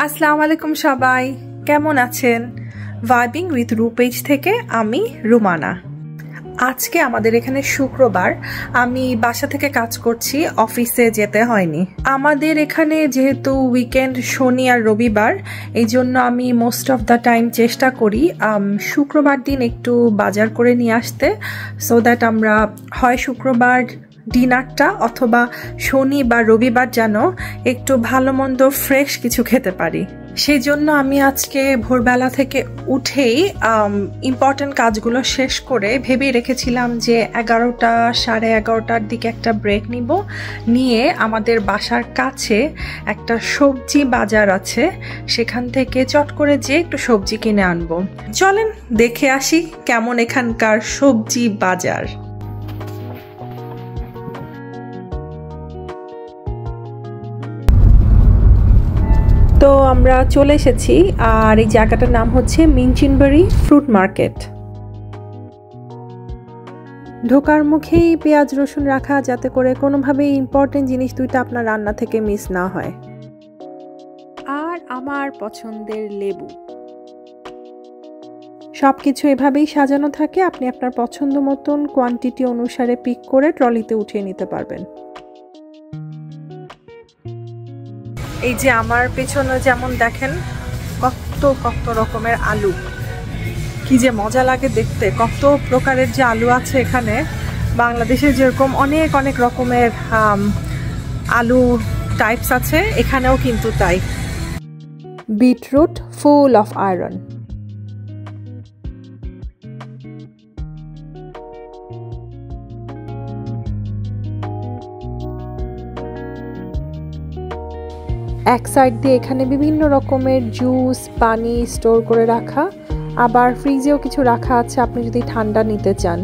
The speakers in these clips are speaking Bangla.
আসসালামু আলাইকুম সবাই, কেমন আছেন? ভাইবিং উইথ রু পেজ থেকে আমি রুমানা। আজকে আমাদের এখানে শুক্রবার, আমি বাসা থেকে কাজ করছি, অফিসে যেতে হয়নি। আমাদের এখানে যেহেতু উইকেন্ড শনি আর রবিবার, এই জন্য আমি মোস্ট অফ দ্য টাইম চেষ্টা করি শুক্রবার দিন একটু বাজার করে নিয়ে আসতে, সো দ্যাট আমরা হয় শুক্রবার ডিনারটা অথবা শনি বা রবিবার যেন একটু ভালো মন্দ ফ্রেশ কিছু খেতে পারি। সেই জন্য আমি আজকে ভোরবেলা থেকে উঠেই ইম্পর্টেন্ট কাজগুলো শেষ করে ভেবে রেখেছিলাম যে 11টা সাড়ে 11টার দিকে একটা ব্রেক নিয়ে আমাদের বাসার কাছে একটা সবজি বাজার আছে, সেখান থেকে চট করে যে একটু সবজি কিনে আনবো। চলেন দেখে আসি কেমন এখানকার সবজি বাজার। তো আমরা চলে এসেছি, আর এই জায়গাটার নাম হচ্ছে মিনচিনবাড়ি ফ্রুট মার্কেট। ঢোকার মুখেই পেঁয়াজ রসুন রাখা, যাতে করে কোনোভাবেই ইম্পর্টেন্ট জিনিস দুইটা আপনার রান্না থেকে মিস না হয়। আর আমার পছন্দের লেবু, সব কিছু এভাবেই সাজানো থাকে, আপনি আপনার পছন্দ মতন কোয়ান্টিটি অনুসারে পিক করে ট্রলিতে উঠিয়ে নিতে পারবেন। এই যে আমার পেছনে যেমন দেখেন কত কত রকমের আলু, কি যে মজা লাগে দেখতে। কত প্রকারের যে আলু আছে এখানে, বাংলাদেশে যেরকম অনেক অনেক রকমের আলু টাইপস আছে, এখানেও কিন্তু তাই। Beetroot full of iron. এক সাইড দিয়ে এখানে বিভিন্ন রকমের জুস পানি স্টোর করে রাখা, আবার ফ্রিজেও কিছু রাখা আছে আপনি যদি ঠান্ডা নিতে চান।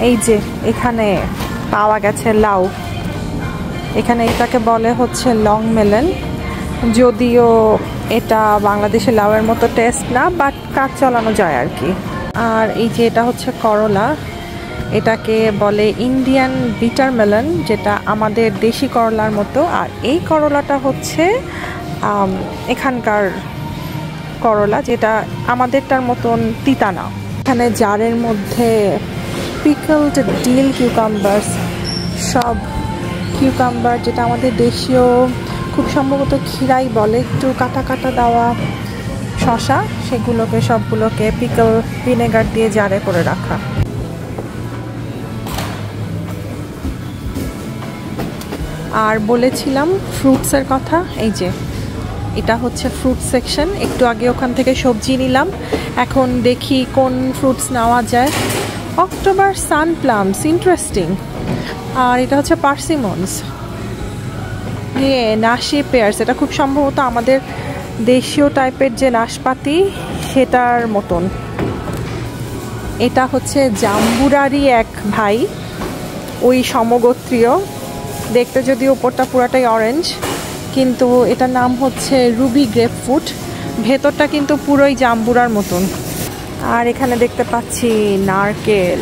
এই যে এখানে পাওয়া গেছে লাউ, এখানে এটাকে বলে হচ্ছে লং মেলন, যদিও এটা বাংলাদেশে লাউয়ের মতো টেস্ট না, বাট কাজ চালানো যায় আর কি। আর এই যে এটা হচ্ছে করলা, এটাকে বলে ইন্ডিয়ান বিটার মেলন, যেটা আমাদের দেশি করলার মতো। আর এই করলাটা হচ্ছে এখানকার করলা, যেটা আমাদেরটার মতন তিতা না। এখানে জারের মধ্যে পিকলড ডিল কিউকাম্বারস, সব কিউকাম্বার যেটা আমাদের দেশীয় খুব সম্ভবত খিরাই বলে, একটু কাটা কাটা দেওয়া শসা, সেগুলোকে সবগুলোকে পিকল ভিনেগার দিয়ে জারে করে রাখা। আর বলেছিলাম ফ্রুটসের কথা, এই যে এটা হচ্ছে ফ্রুট সেকশন। একটু আগে ওখান থেকে সবজি নিলাম, এখন দেখি কোন ফ্রুটস নেওয়া যায়। October সানপ্লামস, interesting. আর এটা হচ্ছে পার্সিমনস, নাশি পেয়ার্স, এটা খুব সম্ভবত আমাদের দেশীয় টাইপের যে নাশপাতি সেটার মতন। এটা হচ্ছে জাম্বুরারই এক ভাই, ওই সমগোত্রীয়, দেখতে যদিও উপরটা পুরাটাই অরেঞ্জ, কিন্তু এটার নাম হচ্ছে রুবি গ্রেপফ্রুট, ভেতরটা কিন্তু পুরোই জাম্বুরার মতন। আর এখানে দেখতে পাচ্ছি নারকেল,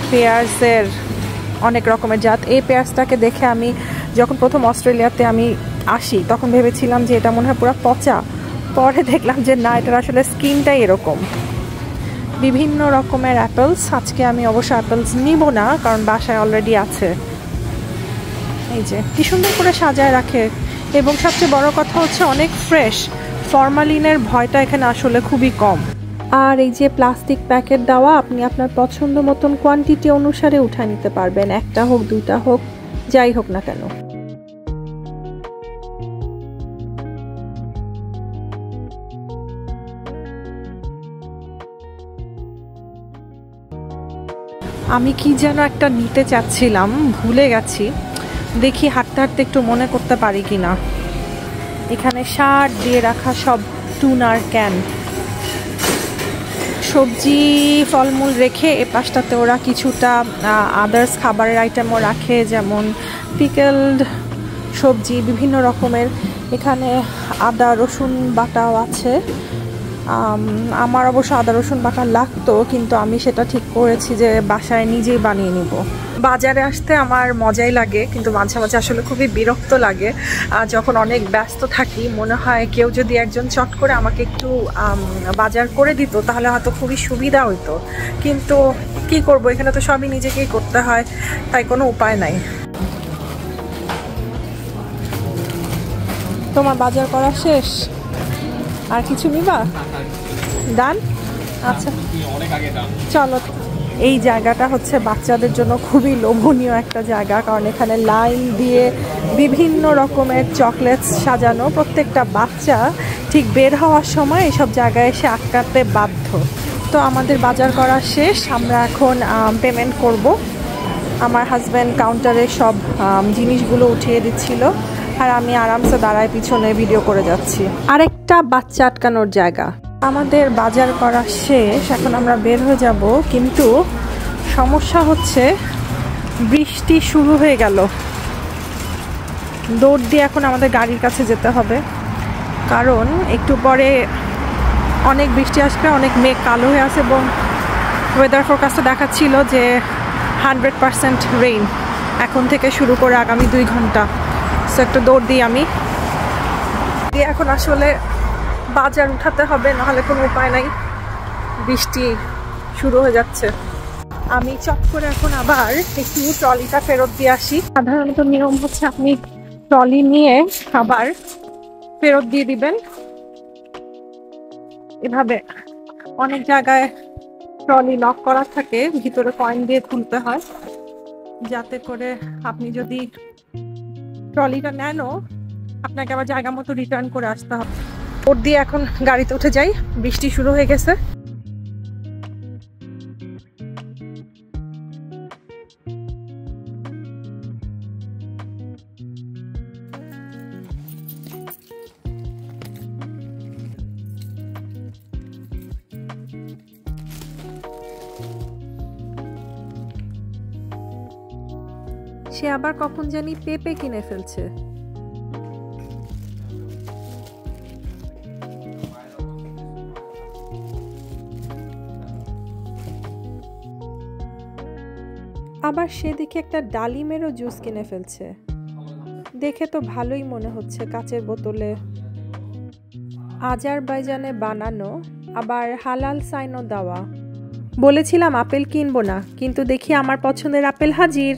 পেঁয়াজের অনেক রকমের জাত। এই পেঁয়াজটাকে দেখে আমি যখন প্রথম অস্ট্রেলিয়াতে আমি আসি তখন ভেবেছিলাম যে এটা মনে হয় পুরো পচা, পরে দেখলাম যে না, এটার আসলে স্কিনটাই এরকম। বিভিন্ন রকমের অ্যাপেলস, আজকে আমি অবশ্য অ্যাপেলস নিব না কারণ বাসায় অলরেডি আছে। এই যে কি সুন্দর করে সাজায় রাখে, এবং সবচেয়ে বড় কথা হচ্ছে অনেক ফ্রেশ, ফরমালিনের ভয়টা এখানে আসলে খুবই কম। আর এই যে প্লাস্টিক প্যাকেট দেওয়া, আপনি আপনার পছন্দ মতন কোয়ান্টিটি অনুসারে উঠা নিতে পারবেন, একটা হোক দুইটা হোক যাই হোক না কেন। আমি কি যেন একটা নিতে চাচ্ছিলাম, ভুলে গেছি, দেখি হাঁটতে হাঁটতে একটু মনে করতে পারি কিনা। এখানে সার দিয়ে রাখা সব টুনার ক্যান, সবজি ফলমূল রেখে এ পাশটাতে ওরা কিছুটা আদার্স খাবারের আইটেমও রাখে, যেমন পিকলড সবজি বিভিন্ন রকমের। এখানে আদা রসুন বাটাও আছে, আমার অবশ্য আদা রসুন বাটা লাগতো, কিন্তু আমি সেটা ঠিক করেছি যে বাসায় নিজেই বানিয়ে নিব। বাজারে আসতে আমার মজাই লাগে, কিন্তু মাঝে মাঝে আসলে খুবই বিরক্ত লাগে। যখন অনেক ব্যস্ত থাকি মনে হয় কেউ যদি একজন চট করে আমাকে একটু বাজার করে দিত তাহলে হয়তো খুবই সুবিধা হতো, কিন্তু কি করব, এখানে তো সবই নিজেকেই করতে হয়, তাই কোনো উপায় নাই। তোমার বাজার করা শেষ? আর কিছু নিবা? ডান, আচ্ছা চলো। এই জায়গাটা হচ্ছে বাচ্চাদের জন্য খুবই লোভনীয় একটা জায়গা, কারণ এখানে লাইন দিয়ে বিভিন্ন রকমের চকলেটস সাজানো। প্রত্যেকটা বাচ্চা ঠিক বের হওয়ার সময় এসব জায়গায় এসে আটকাতে বাধ্য। তো আমাদের বাজার করা শেষ, আমরা এখন পেমেন্ট করব। আমার হাজব্যান্ড কাউন্টারে সব জিনিসগুলো উঠিয়ে দিচ্ছিল, আর আমি আরামসে দাঁড়ায় পিছনে ভিডিও করে যাচ্ছি। আরেকটা বাচ্চা আটকানোর জায়গা। আমাদের বাজার করা শেষ, এখন আমরা বের হয়ে যাব, কিন্তু সমস্যা হচ্ছে বৃষ্টি শুরু হয়ে গেল। দৌড় দিয়ে এখন আমাদের গাড়ির কাছে যেতে হবে, কারণ একটু পরে অনেক বৃষ্টি আসবে, অনেক মেঘ কালো হয়ে আছে, এবং ওয়েদার ফোরকাস্টে দেখাচ্ছিল যে 100% রেইন এখন থেকে শুরু করে আগামী 2 ঘন্টা। সো একটু দৌড় দিই আমি। এখন আসলে বাজার উঠাতে হবে, নাহলে কোনো উপায় নাই, বৃষ্টি শুরু হয়ে যাচ্ছে। আমি চট করে এখন আবার একটু ট্রলিটা ফেরত দিয়ে আসি। সাধারণত নিয়ম হচ্ছে আপনি ট্রলি নিয়ে আবার ফেরত দিয়ে দিবেন। এভাবে অনেক জায়গায় ট্রলি লক করা থাকে, ভিতরে কয়েন দিয়ে খুলতে হয়, যাতে করে আপনি যদি ট্রলিটা নেনও আপনাকে আবার জায়গা মতো রিটার্ন করে আসতে হবে। ওর দিয়ে এখন গাড়িতে উঠে যাই, বৃষ্টি শুরু হয়ে গেছে। সে আবার কখন জানি পেঁপে কিনে ফেলছে। আবার সে দেখে একটা ডালিমেরও জুস কিনে ফেলছে। দেখে তো ভালোই মনে হচ্ছে, কাচের বোতলে, আজারবাইজানে বানানো, আবার হালাল সাইনও দেওয়া। বলেছিলাম আপেল কিনবো না, কিন্তু দেখি আমার পছন্দের আপেল হাজির।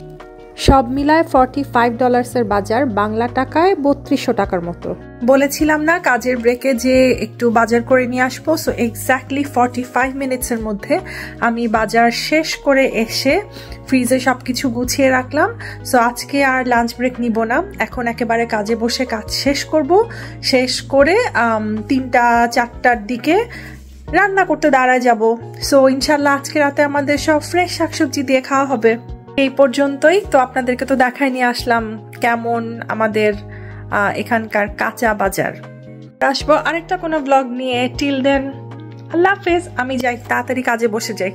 সব মিলায় $45 বাজার, বাংলা টাকায় 3200 টাকার মতো। বলেছিলাম না কাজের ব্রেকে যে একটু বাজার করে নিয়ে আসবো, সো এক্স্যাক্টলি 45 মিনিটসের মধ্যে আমি বাজার শেষ করে এসে ফ্রিজে সবকিছু গুছিয়ে রাখলাম। সো আজকে আর লাঞ্চ ব্রেক নিব না, এখন একেবারে কাজে বসে কাজ শেষ করব। শেষ করে 3টা-4টার দিকে রান্না করতে দাঁড়ায় যাব। সো ইনশাল্লাহ আজকে রাতে আমাদের সব ফ্রেশ শাকসবজি দিয়ে খাওয়া হবে। এই পর্যন্তই। তো আপনাদেরকে তো দেখাই নিয়ে আসলাম কেমন আমাদের এখানকার কাঁচা বাজার। আসবো আরেকটা কোনো ব্লগ নিয়ে। টিল দেন আল্লাহ হাফেজ। আমি যাই, তাড়াতাড়ি কাজে বসে যাই।